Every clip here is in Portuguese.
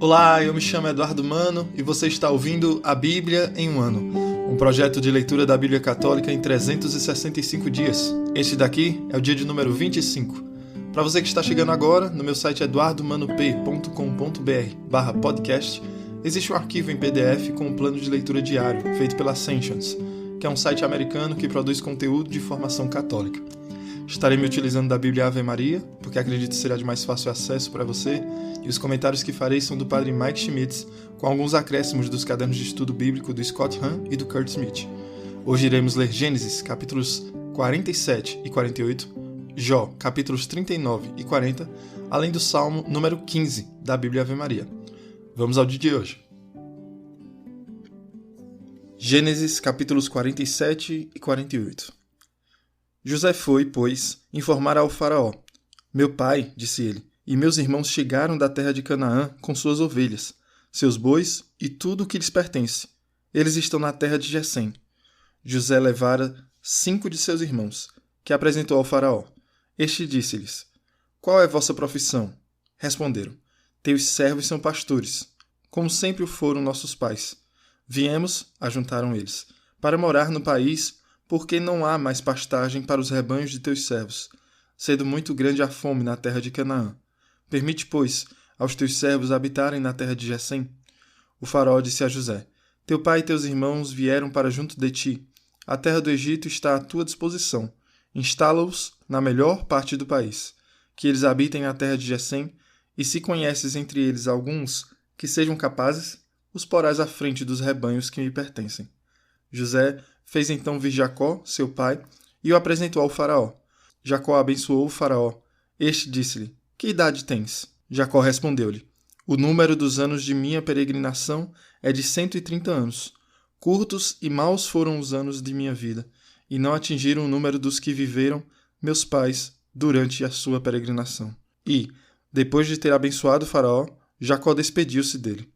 Olá, eu me chamo Eduardo Mano e você está ouvindo A Bíblia em um Ano, um projeto de leitura da Bíblia Católica em 365 dias. Este daqui é o dia de número 25. Para você que está chegando agora, no meu site eduardomano.p.com.br/podcast, existe um arquivo em PDF com um plano de leitura diário, feito pela Ascensions, que é um site americano que produz conteúdo de formação católica. Estarei me utilizando da Bíblia Ave Maria, porque acredito que será de mais fácil acesso para você, e os comentários que farei são do padre Mike Schmitz, com alguns acréscimos dos cadernos de estudo bíblico do Scott Hahn e do Kurt Smith. Hoje iremos ler Gênesis, capítulos 47 e 48, Jó, capítulos 39 e 40, além do Salmo número 15 da Bíblia Ave Maria. Vamos ao dia de hoje. Gênesis, capítulos 47 e 48. José foi, pois, informar ao faraó. Meu pai, disse ele, e meus irmãos chegaram da terra de Canaã com suas ovelhas, seus bois e tudo o que lhes pertence. Eles estão na terra de Gessém. José levara 5 de seus irmãos, que apresentou ao faraó. Este disse-lhes, qual é vossa profissão? Responderam, teus servos são pastores, como sempre o foram nossos pais. Viemos, ajuntaram eles, para morar no país, porque não há mais pastagem para os rebanhos de teus servos, sendo muito grande a fome na terra de Canaã. Permite, pois, aos teus servos habitarem na terra de Gessém. O faraó disse a José, teu pai e teus irmãos vieram para junto de ti. A terra do Egito está à tua disposição. Instala-os na melhor parte do país, que eles habitem na terra de Gessém, e se conheces entre eles alguns que sejam capazes, os porás à frente dos rebanhos que me pertencem. José fez então vir Jacó, seu pai, e o apresentou ao faraó. Jacó abençoou o faraó. Este disse-lhe, que idade tens? Jacó respondeu-lhe, o número dos anos de minha peregrinação é de 130 anos. Curtos e maus foram os anos de minha vida, e não atingiram o número dos que viveram meus pais durante a sua peregrinação. E, depois de ter abençoado o faraó, Jacó despediu-se dele.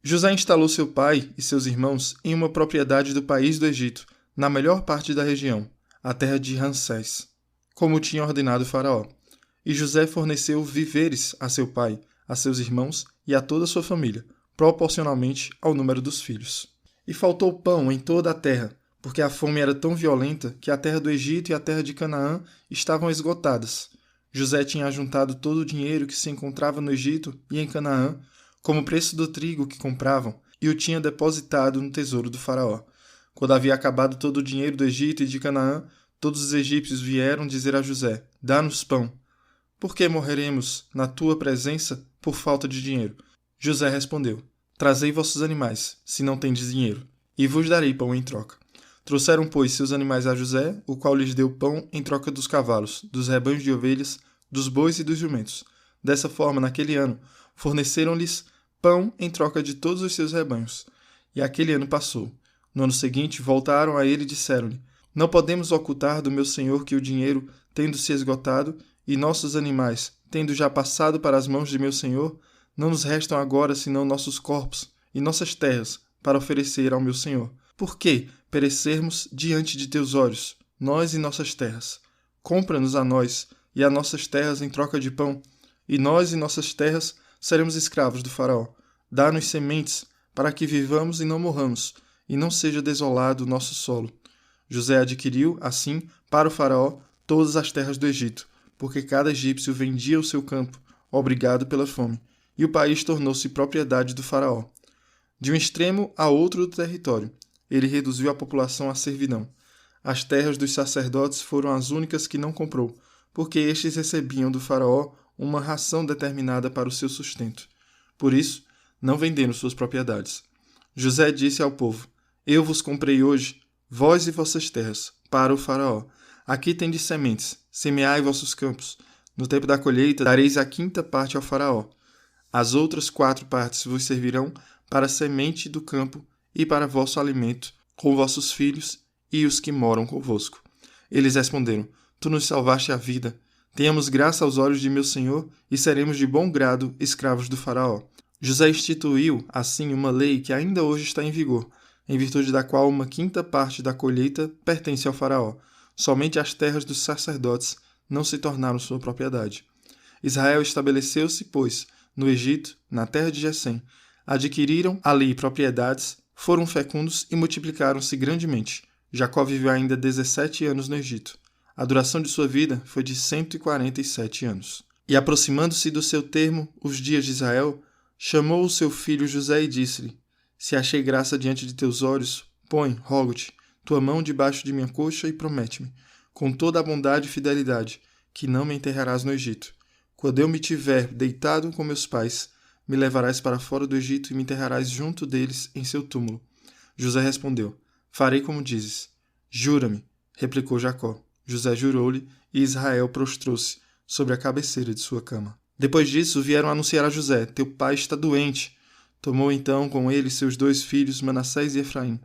José instalou seu pai e seus irmãos em uma propriedade do país do Egito, na melhor parte da região, a terra de Ramsés, como tinha ordenado o faraó. E José forneceu víveres a seu pai, a seus irmãos e a toda a sua família, proporcionalmente ao número dos filhos. E faltou pão em toda a terra, porque a fome era tão violenta que a terra do Egito e a terra de Canaã estavam esgotadas. José tinha ajuntado todo o dinheiro que se encontrava no Egito e em Canaã, como o preço do trigo que compravam, e o tinha depositado no tesouro do faraó. Quando havia acabado todo o dinheiro do Egito e de Canaã, todos os egípcios vieram dizer a José, dá-nos pão. Por que morreremos na tua presença por falta de dinheiro? José respondeu, trazei vossos animais, se não tendes dinheiro, e vos darei pão em troca. Trouxeram, pois, seus animais a José, o qual lhes deu pão em troca dos cavalos, dos rebanhos de ovelhas, dos bois e dos jumentos. Dessa forma, naquele ano, forneceram-lhes pão em troca de todos os seus rebanhos. E aquele ano passou. No ano seguinte, voltaram a ele e disseram-lhe, não podemos ocultar do meu senhor que o dinheiro, tendo se esgotado, e nossos animais, tendo já passado para as mãos de meu senhor, não nos restam agora senão nossos corpos e nossas terras para oferecer ao meu senhor. Por que perecermos diante de teus olhos, nós e nossas terras? Compra-nos a nós e a nossas terras em troca de pão, e nós e nossas terras seremos escravos do faraó. Dá-nos sementes, para que vivamos e não morramos, e não seja desolado o nosso solo. José adquiriu, assim, para o faraó, todas as terras do Egito, porque cada egípcio vendia o seu campo, obrigado pela fome, e o país tornou-se propriedade do faraó. De um extremo a outro do território, ele reduziu a população à servidão. As terras dos sacerdotes foram as únicas que não comprou, porque estes recebiam do faraó uma ração determinada para o seu sustento. Por isso, não venderam suas propriedades. José disse ao povo, eu vos comprei hoje, vós e vossas terras, para o faraó. Aqui tendes sementes, semeai vossos campos. No tempo da colheita, dareis a 5ª parte ao faraó. As outras 4 partes vos servirão para a semente do campo e para vosso alimento, com vossos filhos e os que moram convosco. Eles responderam, tu nos salvaste a vida. Tenhamos graça aos olhos de meu senhor e seremos de bom grado escravos do faraó. José instituiu, assim, uma lei que ainda hoje está em vigor, em virtude da qual uma 5ª parte da colheita pertence ao faraó. Somente as terras dos sacerdotes não se tornaram sua propriedade. Israel estabeleceu-se, pois, no Egito, na terra de Gessém, adquiriram ali propriedades, foram fecundos e multiplicaram-se grandemente. Jacó viveu ainda 17 anos no Egito. A duração de sua vida foi de 147 anos. E aproximando-se do seu termo, os dias de Israel, chamou o seu filho José e disse-lhe: Se achei graça diante de teus olhos, põe, rogo-te, tua mão debaixo de minha coxa e promete-me, com toda a bondade e fidelidade, que não me enterrarás no Egito. Quando eu me tiver deitado com meus pais, me levarás para fora do Egito e me enterrarás junto deles em seu túmulo. José respondeu: Farei como dizes. Jura-me, replicou Jacó. José jurou-lhe e Israel prostrou-se sobre a cabeceira de sua cama. Depois disso, vieram anunciar a José: Teu pai está doente. Tomou então com ele seus 2 filhos, Manassés e Efraim.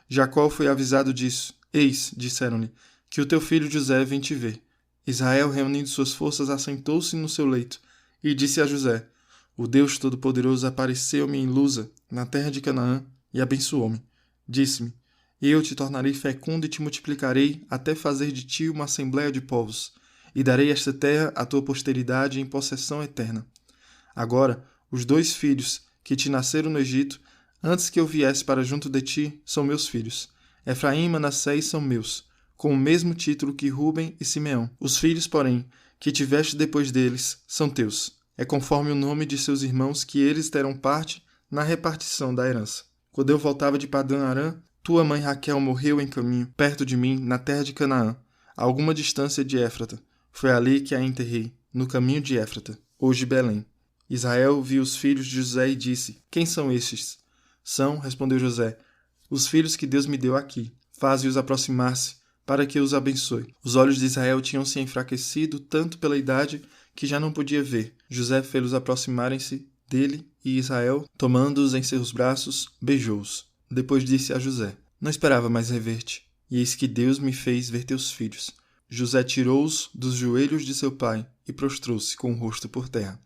Jacó foi avisado disso. Eis, disseram-lhe, que o teu filho José vem te ver. Israel, reunindo suas forças, assentou-se no seu leito e disse a José: O Deus Todo-Poderoso apareceu-me em Luza, na terra de Canaã, e abençoou-me. Disse-me: Eu te tornarei fecundo e te multiplicarei até fazer de ti uma assembléia de povos, e darei esta terra à tua posteridade em possessão eterna. Agora, os 2 filhos que te nasceram no Egito, antes que eu viesse para junto de ti, são meus filhos. Efraim e Manassés são meus, com o mesmo título que Ruben e Simeão. Os filhos, porém, que tiveste depois deles, são teus. É conforme o nome de seus irmãos que eles terão parte na repartição da herança. Quando eu voltava de Padã-Arã, tua mãe Raquel morreu em caminho, perto de mim, na terra de Canaã, a alguma distância de Éfrata. Foi ali que a enterrei, no caminho de Éfrata, hoje Belém. Israel viu os filhos de José e disse: Quem são estes? São, respondeu José, os filhos que Deus me deu aqui. Faze-os aproximar-se, para que os abençoe. Os olhos de Israel tinham se enfraquecido tanto pela idade que já não podia ver. José fez-los aproximarem-se dele e Israel, tomando-os em seus braços, beijou-os. Depois disse a José: Não esperava mais rever-te, e eis que Deus me fez ver teus filhos. José tirou-os dos joelhos de seu pai e prostrou-se com o rosto por terra.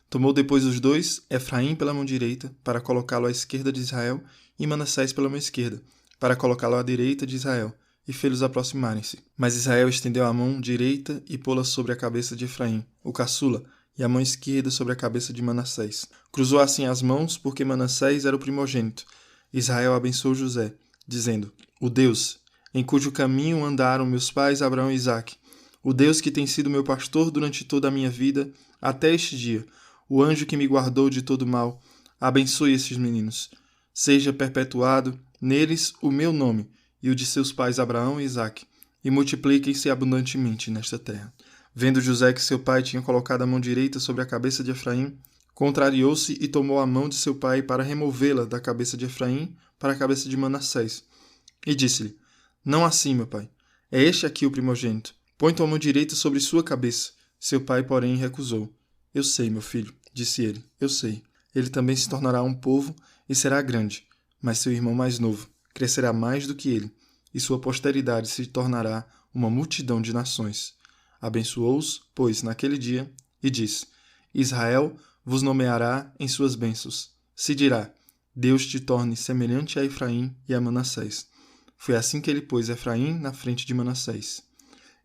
Tomou depois os 2, Efraim pela mão direita, para colocá-lo à esquerda de Israel, e Manassés pela mão esquerda, para colocá-lo à direita de Israel, e fê-los aproximarem-se. Mas Israel estendeu a mão direita e pô-la sobre a cabeça de Efraim, o caçula, e a mão esquerda sobre a cabeça de Manassés. Cruzou assim as mãos, porque Manassés era o primogênito. Israel abençoou José, dizendo: O Deus, em cujo caminho andaram meus pais Abraão e Isaque, o Deus que tem sido meu pastor durante toda a minha vida, até este dia, o anjo que me guardou de todo mal, abençoe estes meninos. Seja perpetuado neles o meu nome e o de seus pais Abraão e Isaque, e multipliquem-se abundantemente nesta terra. Vendo José que seu pai tinha colocado a mão direita sobre a cabeça de Efraim, contrariou-se e tomou a mão de seu pai para removê-la da cabeça de Efraim para a cabeça de Manassés. E disse-lhe: Não assim, meu pai. É este aqui o primogênito. Põe tua mão direita sobre sua cabeça. Seu pai, porém, recusou. Eu sei, meu filho, disse ele. Eu sei. Ele também se tornará um povo e será grande, mas seu irmão mais novo crescerá mais do que ele, e sua posteridade se tornará uma multidão de nações. Abençoou-os, pois, naquele dia, e disse: Israel vos nomeará em suas bênçãos. Se dirá: Deus te torne semelhante a Efraim e a Manassés. Foi assim que ele pôs Efraim na frente de Manassés.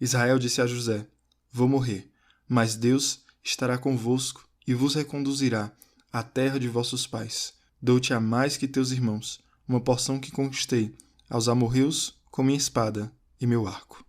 Israel disse a José: Vou morrer, mas Deus estará convosco e vos reconduzirá à terra de vossos pais. Dou-te a mais que teus irmãos, uma porção que conquistei aos amorreus com minha espada e meu arco.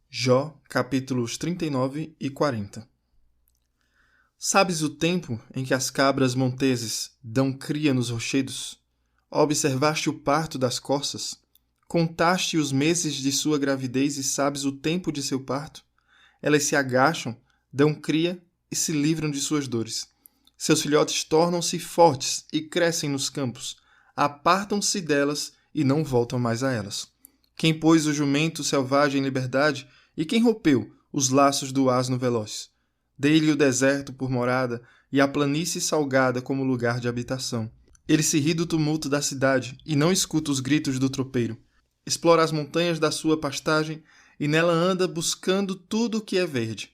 Jó, capítulos 39 e 40. Sabes o tempo em que as cabras monteses dão cria nos rochedos? Observaste o parto das corças? Contaste os meses de sua gravidez e sabes o tempo de seu parto? Elas se agacham, dão cria e se livram de suas dores. Seus filhotes tornam-se fortes e crescem nos campos. Apartam-se delas e não voltam mais a elas. Quem pôs o jumento selvagem em liberdade e quem rompeu os laços do asno veloz? Dei-lhe o deserto por morada e a planície salgada como lugar de habitação. Ele se ri do tumulto da cidade e não escuta os gritos do tropeiro. Explora as montanhas da sua pastagem e nela anda buscando tudo o que é verde.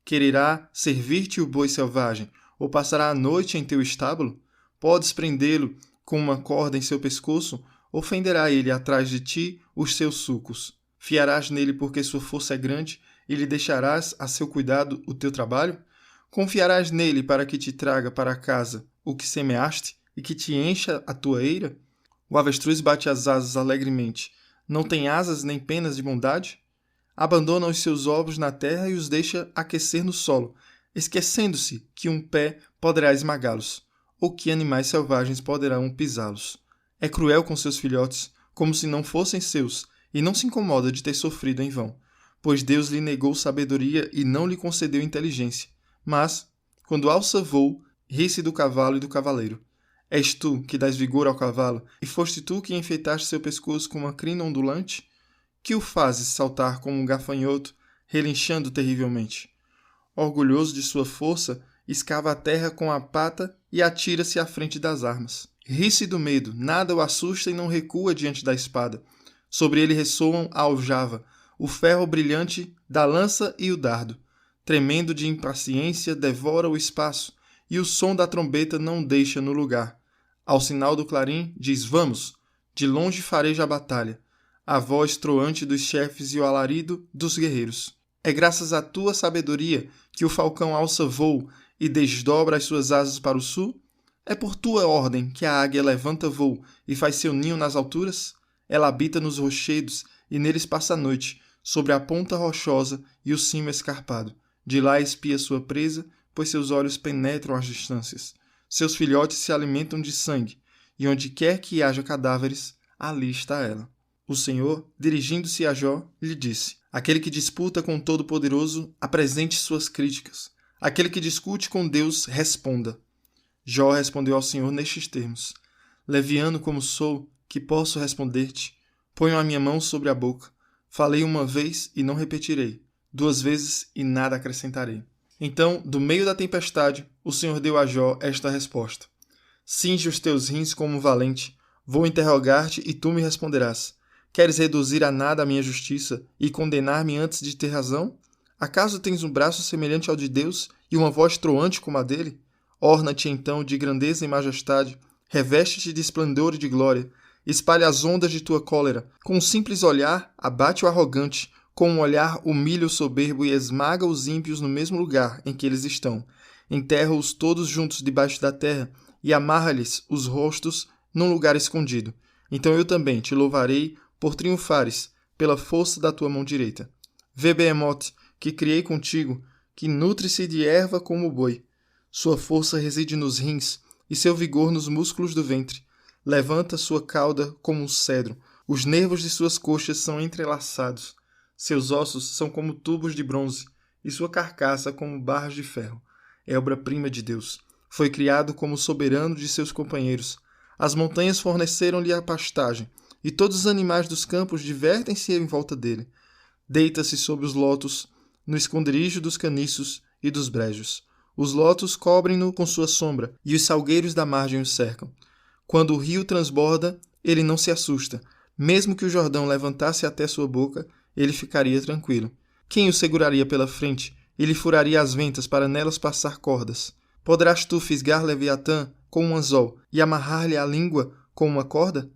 Quererá servir-te o boi selvagem ou passará a noite em teu estábulo? Podes prendê-lo com uma corda em seu pescoço ou fenderá ele atrás de ti os seus sulcos. Fiarás nele porque sua força é grande e lhe deixarás a seu cuidado o teu trabalho? Confiarás nele para que te traga para casa o que semeaste e que te encha a tua eira? O avestruz bate as asas alegremente. Não tem asas nem penas de bondade? Abandona os seus ovos na terra e os deixa aquecer no solo, esquecendo-se que um pé poderá esmagá-los, ou que animais selvagens poderão pisá-los. É cruel com seus filhotes, como se não fossem seus, e não se incomoda de ter sofrido em vão, pois Deus lhe negou sabedoria e não lhe concedeu inteligência. Mas, quando alça voo, ri-se do cavalo e do cavaleiro. És tu que dás vigor ao cavalo, e foste tu que enfeitaste seu pescoço com uma crina ondulante? Que o fazes saltar como um gafanhoto, relinchando terrivelmente? Orgulhoso de sua força, escava a terra com a pata e atira-se à frente das armas. Ri-se do medo, nada o assusta e não recua diante da espada. Sobre ele ressoam a aljava, o ferro brilhante da lança e o dardo. Tremendo de impaciência, devora o espaço, e o som da trombeta não deixa no lugar. Ao sinal do clarim, diz: vamos! De longe fareja a batalha. A voz troante dos chefes e o alarido dos guerreiros. É graças à tua sabedoria que o falcão alça voo e desdobra as suas asas para o sul? É por tua ordem que a águia levanta voo e faz seu ninho nas alturas? Ela habita nos rochedos e neles passa a noite, sobre a ponta rochosa e o cimo escarpado. De lá espia sua presa, pois seus olhos penetram as distâncias. Seus filhotes se alimentam de sangue, e onde quer que haja cadáveres, ali está ela. O Senhor, dirigindo-se a Jó, lhe disse: aquele que disputa com o Todo-Poderoso, apresente suas críticas. Aquele que discute com Deus, responda. Jó respondeu ao Senhor nestes termos: leviano como sou, que posso responder-te? Ponho a minha mão sobre a boca. Falei uma vez e não repetirei, 2 vezes e nada acrescentarei. Então, do meio da tempestade, o Senhor deu a Jó esta resposta: cinge os teus rins como um valente, vou interrogar-te e tu me responderás. Queres reduzir a nada a minha justiça e condenar-me antes de ter razão? Acaso tens um braço semelhante ao de Deus e uma voz troante como a dele? Orna-te então de grandeza e majestade, reveste-te de esplendor e de glória, espalha as ondas de tua cólera. Com um simples olhar, abate o arrogante, com um olhar humilha o soberbo e esmaga os ímpios no mesmo lugar em que eles estão. Enterra-os todos juntos debaixo da terra e amarra-lhes os rostos num lugar escondido. Então eu também te louvarei por triunfares pela força da tua mão direita. Vê Behemoth, que criei contigo, que nutre-se de erva como o boi. Sua força reside nos rins e seu vigor nos músculos do ventre. Levanta sua cauda como um cedro. Os nervos de suas coxas são entrelaçados. Seus ossos são como tubos de bronze e sua carcaça como barras de ferro. É obra-prima de Deus. Foi criado como soberano de seus companheiros. As montanhas forneceram-lhe a pastagem e todos os animais dos campos divertem-se em volta dele. Deita-se sob os lotos, no esconderijo dos caniços e dos brejos. Os lotos cobrem-no com sua sombra, e os salgueiros da margem o cercam. Quando o rio transborda, ele não se assusta. Mesmo que o Jordão levantasse até sua boca, ele ficaria tranquilo. Quem o seguraria pela frente e lhe furaria as ventas para nelas passar cordas? Poderás tu fisgar Leviatã com um anzol e amarrar-lhe a língua com uma corda?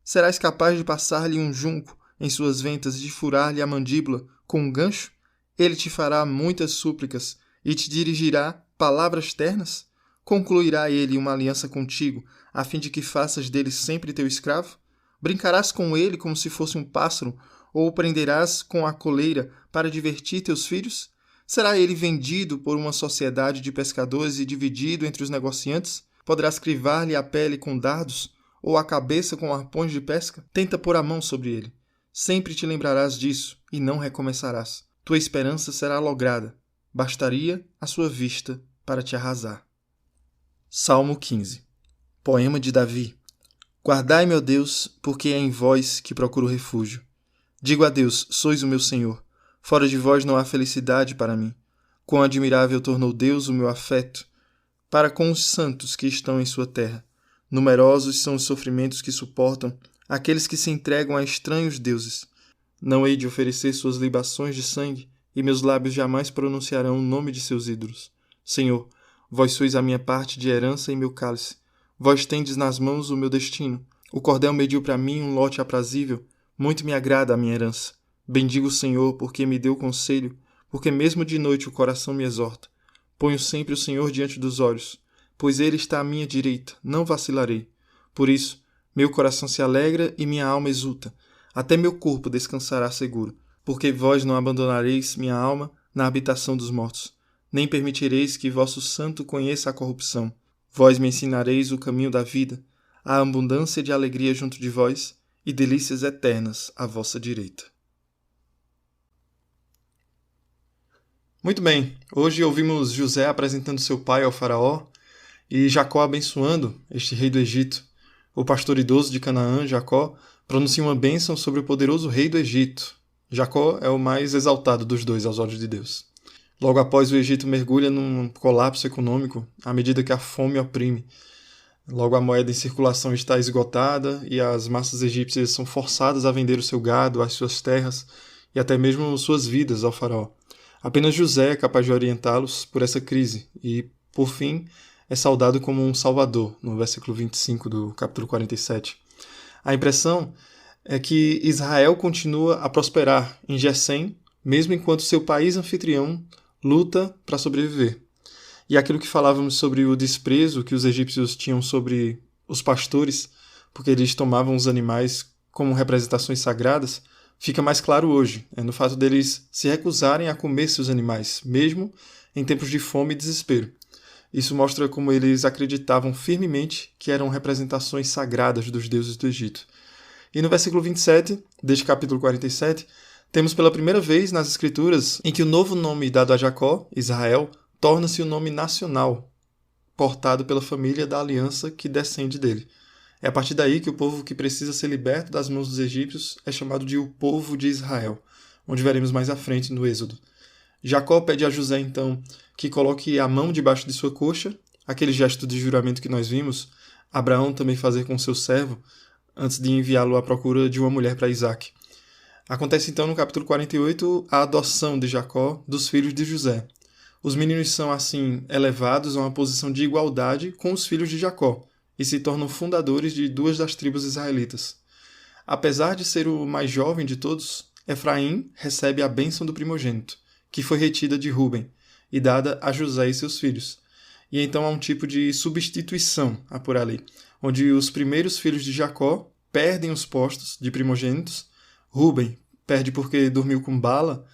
Serás capaz de passar-lhe um junco em suas ventas e de furar-lhe a mandíbula com um gancho? Ele te fará muitas súplicas e te dirigirá palavras ternas? Concluirá ele uma aliança contigo, a fim de que faças dele sempre teu escravo? Brincarás com ele como se fosse um pássaro, ou o prenderás com a coleira para divertir teus filhos? Será ele vendido por uma sociedade de pescadores e dividido entre os negociantes? Poderás crivar-lhe a pele com dardos, ou a cabeça com arpões de pesca? Tenta pôr a mão sobre ele. Sempre te lembrarás disso, e não recomeçarás. Tua esperança será lograda. Bastaria a sua vista para te arrasar. Salmo 15. Poema de Davi. Guardai-me, ó Deus, porque é em vós que procuro refúgio. Digo a Deus, sois o meu Senhor. Fora de vós não há felicidade para mim. Quão admirável tornou Deus o meu afeto para com os santos que estão em sua terra. Numerosos são os sofrimentos que suportam aqueles que se entregam a estranhos deuses. Não hei de oferecer suas libações de sangue, e meus lábios jamais pronunciarão o nome de seus ídolos. Senhor, vós sois a minha parte de herança e meu cálice. Vós tendes nas mãos o meu destino. O cordel mediu para mim um lote aprazível. Muito me agrada a minha herança. Bendigo o Senhor, porque me deu conselho, porque mesmo de noite o coração me exorta. Ponho sempre o Senhor diante dos olhos, pois ele está à minha direita, não vacilarei. Por isso, meu coração se alegra e minha alma exulta, até meu corpo descansará seguro, porque vós não abandonareis minha alma na habitação dos mortos, nem permitireis que vosso santo conheça a corrupção. Vós me ensinareis o caminho da vida, a abundância de alegria junto de vós e delícias eternas à vossa direita. Muito bem, hoje ouvimos José apresentando seu pai ao faraó e Jacó abençoando este rei do Egito. O pastor idoso de Canaã, Jacó, pronuncia uma bênção sobre o poderoso rei do Egito. Jacó é o mais exaltado dos dois aos olhos de Deus. Logo após, o Egito mergulha num colapso econômico à medida que a fome oprime. Logo a moeda em circulação está esgotada e as massas egípcias são forçadas a vender o seu gado, as suas terras e até mesmo suas vidas ao faraó. Apenas José é capaz de orientá-los por essa crise e, por fim, é saudado como um salvador, no versículo 25 do capítulo 47. A impressão é que Israel continua a prosperar em Gessém, mesmo enquanto seu país anfitrião luta para sobreviver. E aquilo que falávamos sobre o desprezo que os egípcios tinham sobre os pastores, porque eles tomavam os animais como representações sagradas, fica mais claro hoje, no fato deles se recusarem a comer seus animais, mesmo em tempos de fome e desespero. Isso mostra como eles acreditavam firmemente que eram representações sagradas dos deuses do Egito. E no versículo 27, deste capítulo 47, temos pela primeira vez nas Escrituras em que o novo nome dado a Jacó, Israel, torna-se o nome nacional, portado pela família da aliança que descende dele. É a partir daí que o povo que precisa ser liberto das mãos dos egípcios é chamado de o povo de Israel, onde veremos mais à frente no Êxodo. Jacó pede a José, então, que coloque a mão debaixo de sua coxa, aquele gesto de juramento que nós vimos Abraão também fazer com seu servo, antes de enviá-lo à procura de uma mulher para Isaac. Acontece então no capítulo 48 a adoção de Jacó dos filhos de José. Os meninos são assim elevados a uma posição de igualdade com os filhos de Jacó e se tornam fundadores de duas das tribos israelitas. Apesar de ser o mais jovem de todos, Efraim recebe a bênção do primogênito, que foi retida de Ruben e dada a José e seus filhos. E então há um tipo de substituição por ali, onde os primeiros filhos de Jacó perdem os postos de primogênitos. Ruben perde porque dormiu com Bala,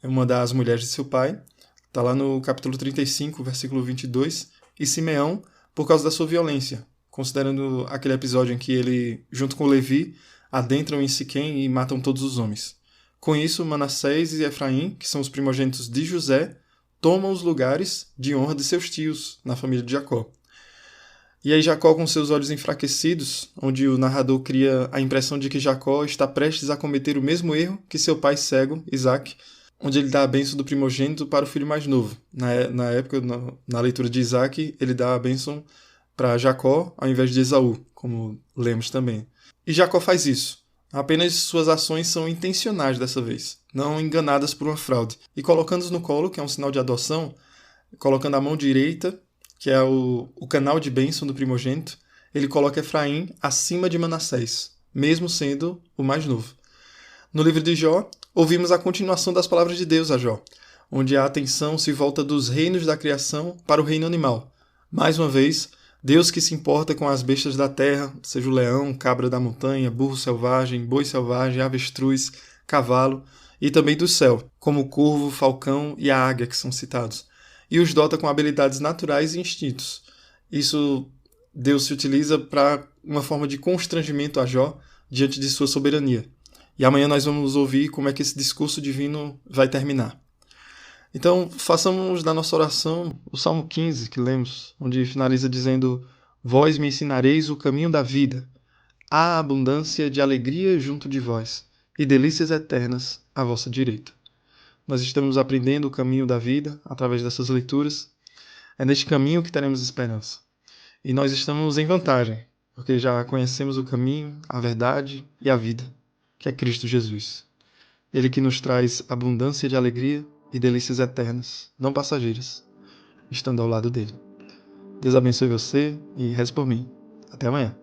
uma das mulheres de seu pai, está lá no capítulo 35, versículo 22, e Simeão por causa da sua violência, considerando aquele episódio em que ele, junto com Levi, adentram em Siquém e matam todos os homens. Com isso, Manassés e Efraim, que são os primogênitos de José, tomam os lugares de honra de seus tios na família de Jacó. E aí Jacó, com seus olhos enfraquecidos, onde o narrador cria a impressão de que Jacó está prestes a cometer o mesmo erro que seu pai cego, Isaac, onde ele dá a bênção do primogênito para o filho mais novo. Na época, na leitura de Isaac, ele dá a bênção para Jacó ao invés de Esaú, como lemos também. E Jacó faz isso. Apenas suas ações são intencionais dessa vez, não enganadas por uma fraude. E colocando-os no colo, que é um sinal de adoção, colocando a mão direita, que é o canal de bênção do primogênito, ele coloca Efraim acima de Manassés, mesmo sendo o mais novo. No livro de Jó, ouvimos a continuação das palavras de Deus a Jó, onde a atenção se volta dos reinos da criação para o reino animal. Mais uma vez, Deus que se importa com as bestas da terra, seja o leão, cabra da montanha, burro selvagem, boi selvagem, avestruz, cavalo, e também do céu, como o corvo, o falcão e a águia que são citados, e os dota com habilidades naturais e instintos. Isso Deus se utiliza para uma forma de constrangimento a Jó diante de sua soberania. E amanhã nós vamos ouvir como é que esse discurso divino vai terminar. Então, façamos da nossa oração o Salmo 15 que lemos, onde finaliza dizendo: Vós me ensinareis o caminho da vida, há abundância de alegria junto de vós, e delícias eternas à vossa direita. Nós estamos aprendendo o caminho da vida através dessas leituras. É neste caminho que teremos esperança. E nós estamos em vantagem, porque já conhecemos o caminho, a verdade e a vida, que é Cristo Jesus. Ele que nos traz abundância de alegria e delícias eternas, não passageiras, estando ao lado dele. Deus abençoe você e reze por mim. Até amanhã.